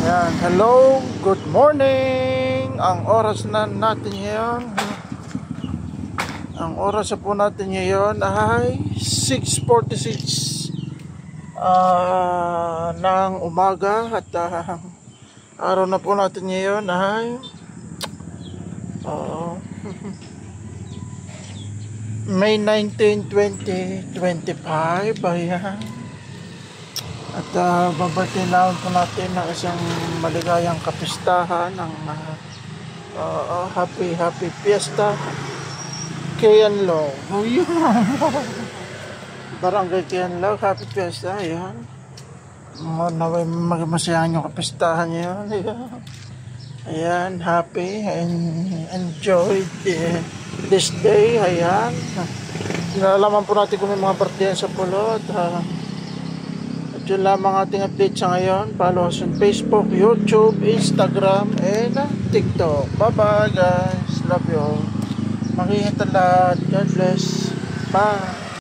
Yan, hello, good morning. Ang oras na natin ngayon, ang oras na po natin ngayon ay 6:46 ng umaga. At araw na po natin ngayon ay May 19, 2025. Ayan. At babatilawan po natin ng isang maligayang kapistahan ng happy fiesta Kianlaw. Oh, Barangay Kianlaw, happy fiesta. Ayan. Naway magmasayahan yung kapistahan yun. Ayan, happy and enjoy this day. Ayan. Nalalaman po natin kung may mga partiyan sa pulo. At yun lamang ating update sa ngayon. Follow us on Facebook, YouTube, Instagram, and TikTok. Bye bye guys. Love you all. Mag-ingat ang lahat. God bless. Bye.